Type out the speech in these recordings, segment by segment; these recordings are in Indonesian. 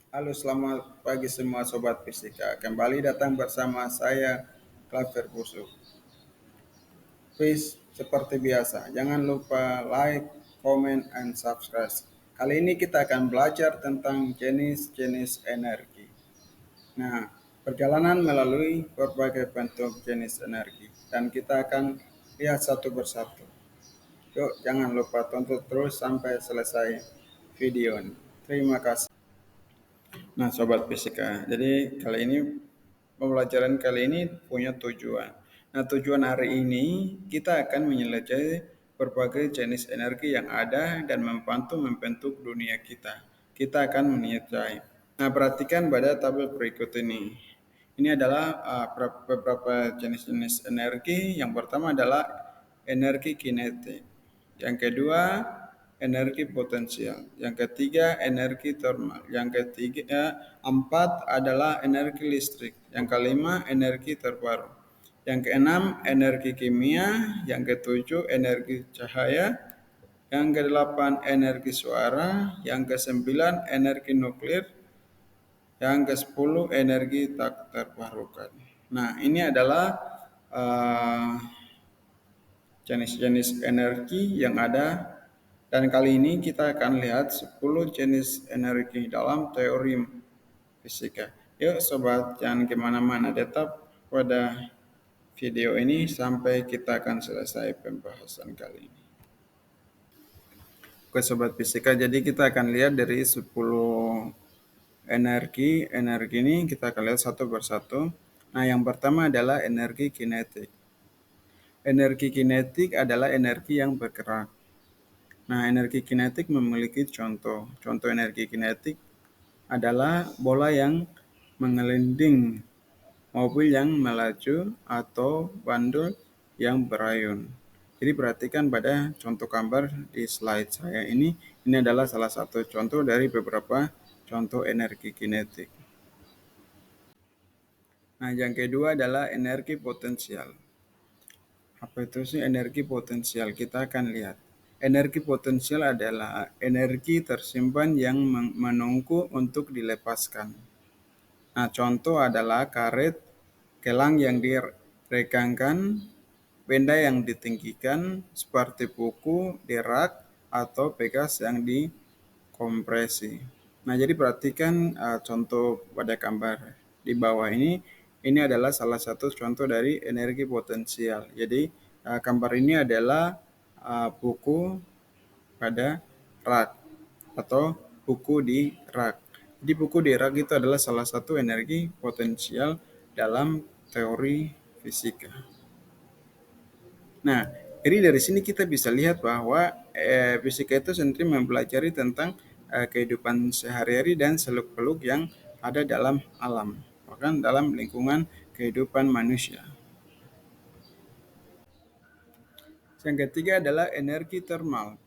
Halo, selamat pagi semua sobat fisika. Kembali datang bersama saya Klaver Busuk. Please, seperti biasa, jangan lupa like, comment, and subscribe. Kali ini kita akan belajar tentang jenis-jenis energi. Nah, perjalanan melalui berbagai bentuk jenis energi dan kita akan lihat satu persatu. Yuk, jangan lupa tonton terus sampai selesai video ini. Terima kasih. Nah, sobat fisika, jadi kali ini pembelajaran kali ini punya tujuan. Nah, tujuan hari ini kita akan menyelesaikan berbagai jenis energi yang ada dan membantu membentuk dunia kita. Kita akan menyelesaikan. Nah, perhatikan pada tabel berikut ini. Ini adalah beberapa jenis-jenis energi. Yang pertama adalah energi kinetik. Yang kedua, energi potensial. Yang ketiga, energi termal. Yang ketiga, empat adalah energi listrik. Yang kelima, energi terbaru. Yang keenam, energi kimia. Yang ketujuh, energi cahaya. Yang kedelapan, energi suara. Yang kesembilan, energi nuklir. Yang ke-10 energi tak terbarukan. Nah, ini adalah uh, jenis-jenis energi yang ada dan kali ini kita akan lihat 10 jenis energi dalam teori fisika. Yuk sobat, jangan kemana-mana, tetap pada video ini sampai kita akan selesai pembahasan kali ini. Oke sobat fisika, jadi kita akan lihat dari 10 energi ini kita akan lihat satu persatu. Nah, yang pertama adalah energi kinetik. Energi kinetik adalah energi yang bergerak. Nah, energi kinetik memiliki contoh. Contoh energi kinetik adalah bola yang mengelinding, mobil yang melaju, atau bandul yang berayun. Jadi perhatikan pada contoh gambar di slide saya ini. Ini adalah salah satu contoh dari beberapa contoh energi kinetik. Nah, yang kedua adalah energi potensial. Apa itu sih energi potensial? Kita akan lihat. Energi potensial adalah energi tersimpan yang menunggu untuk dilepaskan. Nah, contoh adalah karet, kelang yang diregangkan, benda yang ditinggikan, seperti buku di rak, atau pegas yang dikompresi. Nah, jadi perhatikan contoh pada gambar di bawah ini. Ini adalah salah satu contoh dari energi potensial. Jadi, gambar ini adalah buku pada rak atau buku di rak. Jadi buku di rak itu adalah salah satu energi potensial dalam teori fisika. Nah, jadi dari sini kita bisa lihat bahwa fisika itu sendiri mempelajari tentang kehidupan sehari-hari dan seluk-beluk yang ada dalam alam, bahkan dalam lingkungan kehidupan manusia. Yang ketiga adalah energi termal.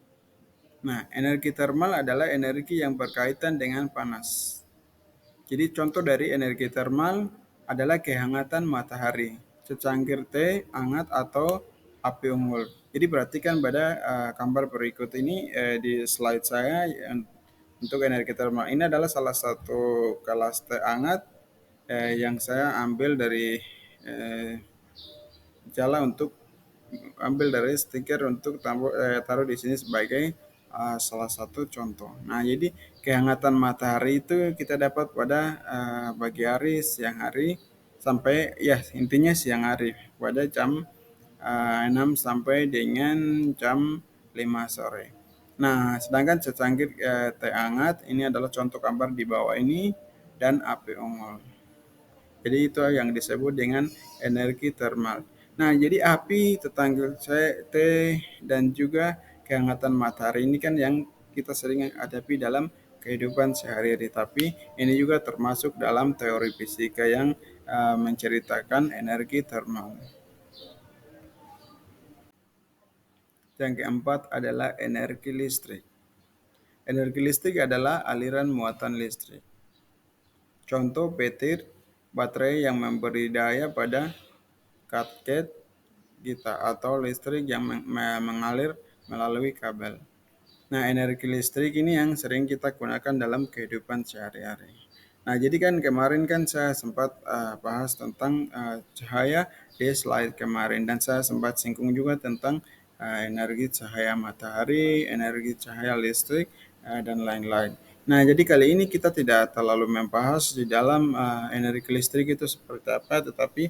Nah, energi termal adalah energi yang berkaitan dengan panas. Jadi contoh dari energi termal adalah kehangatan matahari, secangkir teh hangat atau api unggul. Jadi perhatikan pada gambar berikut ini di slide saya untuk energi termal. Ini adalah salah satu gelas teh hangat yang saya ambil dari jala untuk ambil dari stiker untuk taruh di sini sebagai salah satu contoh. Nah, jadi kehangatan matahari itu kita dapat pada pagi hari, siang hari, sampai ya intinya siang hari pada jam 6 sampai dengan jam 5 sore. Nah, sedangkan secangkir teh hangat ini adalah contoh gambar di bawah ini dan api unggun. Jadi itu yang disebut dengan energi termal. Nah, jadi api, tetangga saya, teh, dan juga kehangatan matahari ini kan yang kita sering hadapi dalam kehidupan sehari-hari. Tapi ini juga termasuk dalam teori fisika yang menceritakan energi termal. Yang keempat adalah energi listrik. Energi listrik adalah aliran muatan listrik. Contoh petir, baterai yang memberi daya pada katket kita atau listrik yang mengalir melalui kabel. Nah, energi listrik ini yang sering kita gunakan dalam kehidupan sehari-hari. Nah, jadi kan kemarin kan saya sempat bahas tentang cahaya di slide kemarin dan saya sempat singgung juga tentang energi cahaya matahari, energi cahaya listrik, dan lain-lain. Nah, jadi kali ini kita tidak terlalu membahas di dalam energi listrik itu seperti apa, tetapi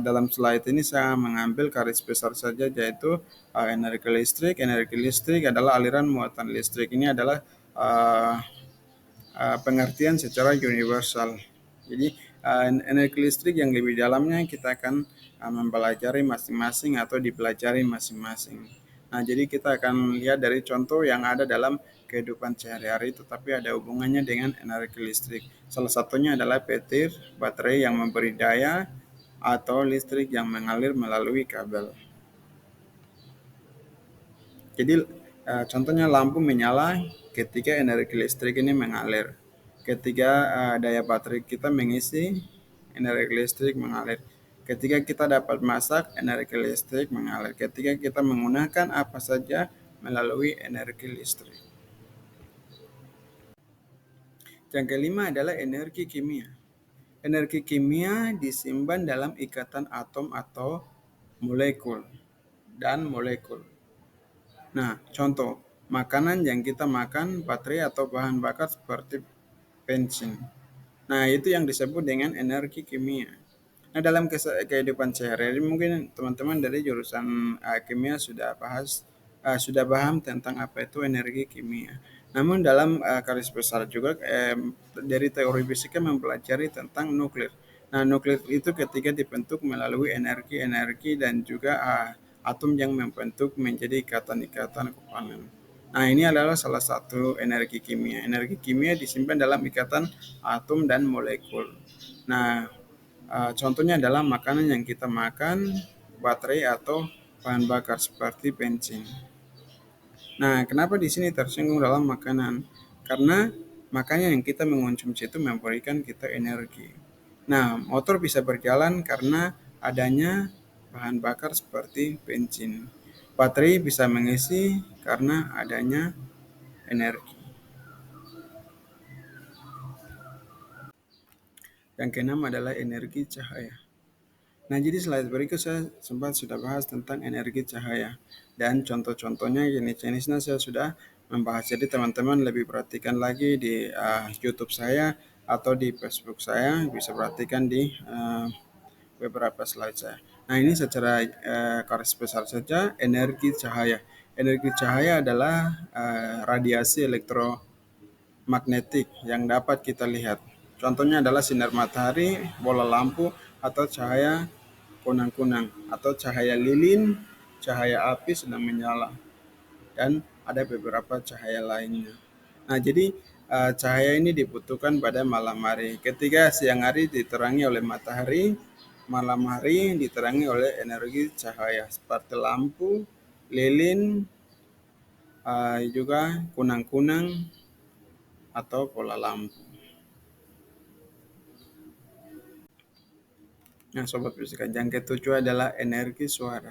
dalam slide ini saya mengambil garis besar saja yaitu energi listrik. Energi listrik adalah aliran muatan listrik. Ini adalah uh, pengertian secara universal. Jadi energi listrik yang lebih dalamnya kita akan mempelajari masing-masing atau dipelajari masing-masing. Nah, jadi kita akan lihat dari contoh yang ada dalam kehidupan sehari-hari tetapi ada hubungannya dengan energi listrik. Salah satunya adalah petir, baterai yang memberi daya atau listrik yang mengalir melalui kabel. Jadi contohnya lampu menyala ketika energi listrik ini mengalir. Ketika daya baterai kita mengisi, energi listrik mengalir. Ketika kita dapat masak, energi listrik mengalir. Ketika kita menggunakan apa saja melalui energi listrik. Yang kelima adalah energi kimia. Energi kimia disimpan dalam ikatan atom atau molekul dan molekul. Nah, contoh, makanan yang kita makan, baterai atau bahan bakar seperti bensin. Nah, itu yang disebut dengan energi kimia. Nah, dalam kehidupan sehari-hari mungkin teman-teman dari jurusan kimia sudah paham tentang apa itu energi kimia. Namun dalam garis besar juga dari teori fisika mempelajari tentang nuklir. Nah, nuklir itu ketika dibentuk melalui energi-energi dan juga atom yang membentuk menjadi ikatan-ikatan kovalent. Nah, ini adalah salah satu energi kimia. Energi kimia disimpan dalam ikatan atom dan molekul. Nah, contohnya adalah makanan yang kita makan, baterai atau bahan bakar seperti bensin. Nah, kenapa di sini tersinggung dalam makanan? Karena makanan yang kita mengonsumsi itu memberikan kita energi. Nah, motor bisa berjalan karena adanya bahan bakar seperti bensin. Baterai bisa mengisi karena adanya energi. Yang keenam adalah energi cahaya. Nah, jadi slide berikut saya sempat sudah bahas tentang energi cahaya dan contoh-contohnya jenis-jenisnya saya sudah membahas. Jadi teman-teman lebih perhatikan lagi di YouTube saya atau di Facebook saya, bisa perhatikan di beberapa slide saya. Nah, ini secara garis besar saja energi cahaya. Energi cahaya adalah radiasi elektromagnetik yang dapat kita lihat. Contohnya adalah sinar matahari, bola lampu, atau cahaya kunang-kunang atau cahaya lilin, cahaya api sedang menyala, dan ada beberapa cahaya lainnya. Nah, jadi cahaya ini dibutuhkan pada malam hari. Ketika siang hari diterangi oleh matahari, malam hari diterangi oleh energi cahaya seperti lampu, lilin, juga kunang-kunang atau pola lampu. Nah, sobat fisika, yang ketujuh adalah energi suara.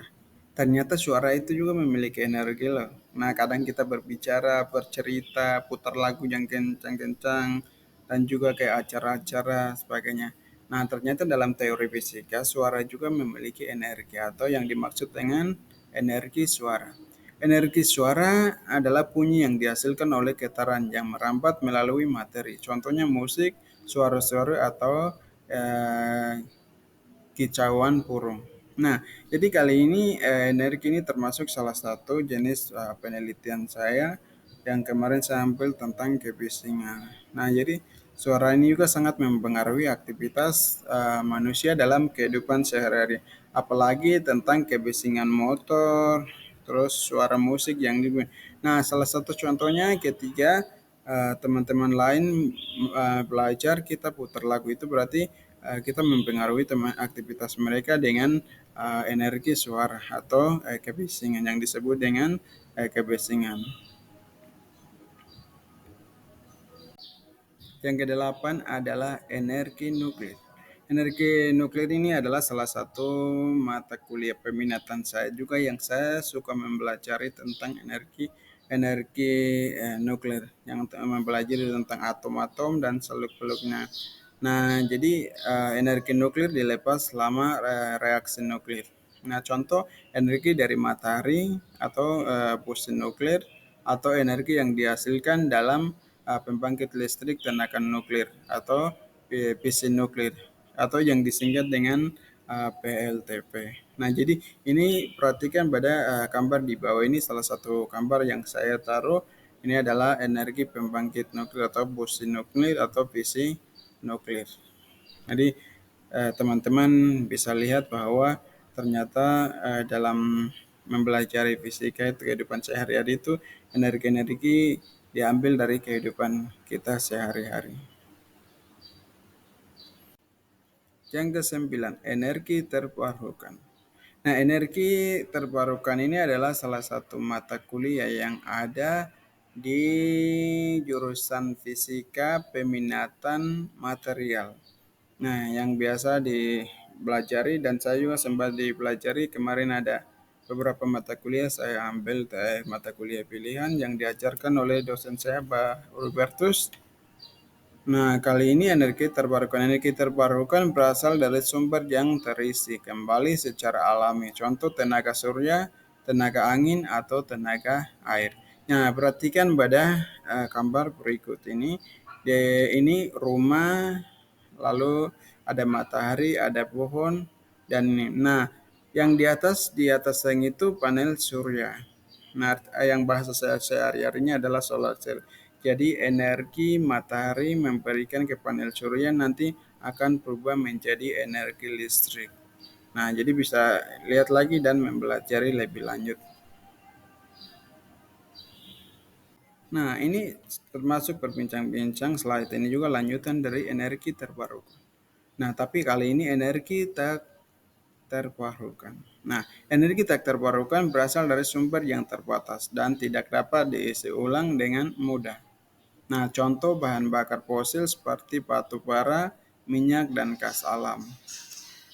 Ternyata suara itu juga memiliki energi loh. Nah, kadang kita berbicara, bercerita, putar lagu yang kencang-kencang, dan juga kayak acara-acara sebagainya. Nah, ternyata dalam teori fisika, suara juga memiliki energi atau yang dimaksud dengan energi suara. Energi suara adalah bunyi yang dihasilkan oleh getaran yang merambat melalui materi. Contohnya musik, suara-suara atau eh, kicauan burung. Nah, jadi kali ini energi ini termasuk salah satu jenis penelitian saya yang kemarin saya ambil tentang kebisingan. Nah, jadi suara ini juga sangat mempengaruhi aktivitas manusia dalam kehidupan sehari-hari. Apalagi tentang kebisingan motor, terus suara musik yang di. Nah, salah satu contohnya ketika teman-teman lain belajar kita putar lagu itu berarti kita mempengaruhi aktivitas mereka dengan energi suara atau kebisingan yang disebut dengan kebisingan. Yang kedelapan adalah energi nuklir. Energi nuklir ini adalah salah satu mata kuliah peminatan saya juga yang saya suka mempelajari tentang energi energi nuklir yang mempelajari tentang atom-atom dan seluk-beluknya. Nah, jadi energi nuklir dilepas selama reaksi nuklir. Nah, contoh energi dari matahari atau fusi nuklir atau energi yang dihasilkan dalam pembangkit listrik tenaga nuklir atau fisi nuklir atau yang disingkat dengan PLTP. Nah, jadi ini perhatikan pada gambar di bawah ini salah satu gambar yang saya taruh ini adalah energi pembangkit nuklir atau fusi nuklir atau fisi nuklir. Jadi teman-teman bisa lihat bahwa ternyata dalam mempelajari fisika itu kehidupan sehari-hari itu energi-energi diambil dari kehidupan kita sehari-hari. Yang kesembilan, energi terbarukan. Nah, energi terbarukan ini adalah salah satu mata kuliah yang ada di jurusan fisika peminatan material. Nah, yang biasa dipelajari dan saya juga sempat dipelajari kemarin ada beberapa mata kuliah saya ambil mata kuliah pilihan yang diajarkan oleh dosen saya Pak Robertus. Nah, kali ini energi terbarukan berasal dari sumber yang terisi kembali secara alami. Contoh tenaga surya, tenaga angin, atau tenaga air. Nah, perhatikan pada gambar berikut ini. Ini rumah, lalu ada matahari, ada pohon, dan ini. Nah, yang di atas yang itu panel surya. Nah, yang bahasa saya sehari-harinya adalah solar cell. Jadi energi matahari memberikan ke panel surya nanti akan berubah menjadi energi listrik. Nah, jadi bisa lihat lagi dan mempelajari lebih lanjut. Nah, ini termasuk berbincang-bincang slide ini juga lanjutan dari energi terbarukan. Nah, tapi kali ini energi tak terbarukan. Nah, energi tak terbarukan berasal dari sumber yang terbatas dan tidak dapat diisi ulang dengan mudah. Nah, contoh bahan bakar fosil seperti batu bara, minyak, dan gas alam.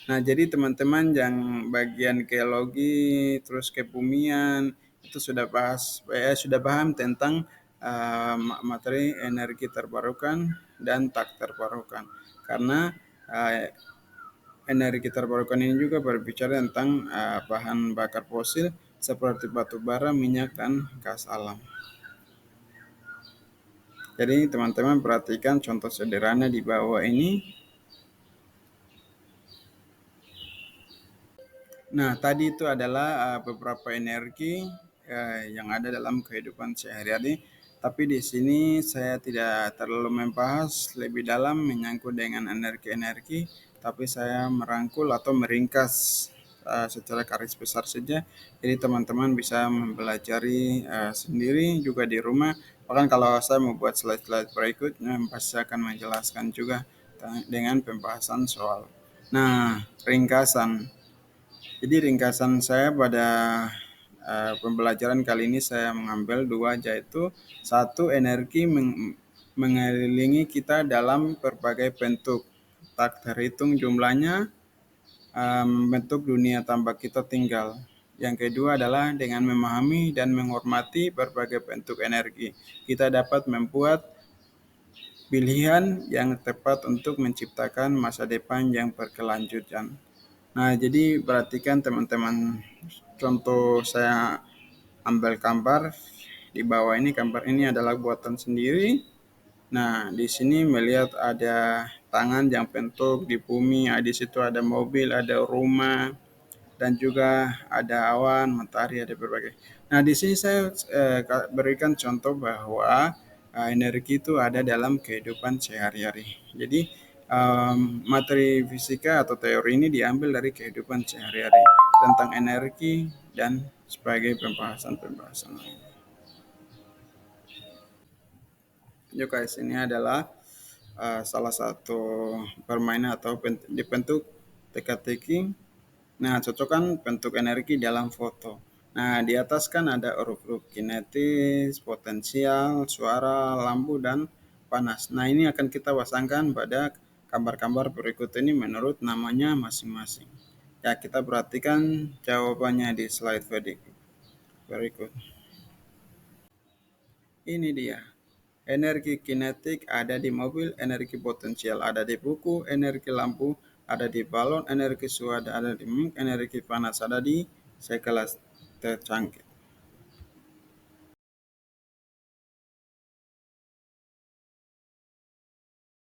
Nah, jadi teman-teman yang bagian geologi, terus kebumian, itu sudah paham tentang materi energi terbarukan dan tak terbarukan. Karena uh, energi terbarukan ini juga berbicara tentang bahan bakar fosil seperti batu bara, minyak, dan gas alam. Jadi teman-teman perhatikan contoh sederhana di bawah ini. Nah, tadi itu adalah beberapa energi yang ada dalam kehidupan sehari-hari. Tapi di sini saya tidak terlalu membahas lebih dalam menyangkut dengan energi-energi, tapi saya merangkul atau meringkas secara garis besar saja. Jadi teman-teman bisa mempelajari sendiri juga di rumah. Bahkan kalau saya membuat slide-slide berikutnya, pasti akan menjelaskan juga dengan pembahasan soal. Nah, ringkasan. Jadi ringkasan saya pada pembelajaran kali ini saya mengambil dua, yaitu satu energi mengelilingi kita dalam berbagai bentuk tak terhitung jumlahnya, bentuk dunia tanpa kita tinggal. Yang kedua adalah dengan memahami dan menghormati berbagai bentuk energi, kita dapat membuat pilihan yang tepat untuk menciptakan masa depan yang berkelanjutan. Nah, jadi perhatikan teman-teman, contoh saya ambil gambar di bawah ini, gambar ini adalah buatan sendiri. Nah, di sini melihat ada tangan yang bentuk di bumi, di situ ada mobil, ada rumah, dan juga ada awan, matahari, ada berbagai. Nah, di sini saya berikan contoh bahwa energi itu ada dalam kehidupan sehari-hari. Jadi, materi fisika atau teori ini diambil dari kehidupan sehari-hari tentang energi dan sebagai pembahasan-pembahasan lain. Yuk guys, ini adalah salah satu permainan atau bentuk teka-teki. Nah, cocokkan bentuk energi dalam foto. Nah, di atas kan ada huruf-huruf kinetis, potensial, suara, lampu, dan panas. Nah, ini akan kita pasangkan pada gambar-gambar berikut ini menurut namanya masing-masing. Ya, kita perhatikan jawabannya di slide berikut. Ini dia. Energi kinetik ada di mobil, energi potensial ada di buku, energi lampu ada di balon, energi suara ada di mic, energi panas ada di sekelas tercangkir.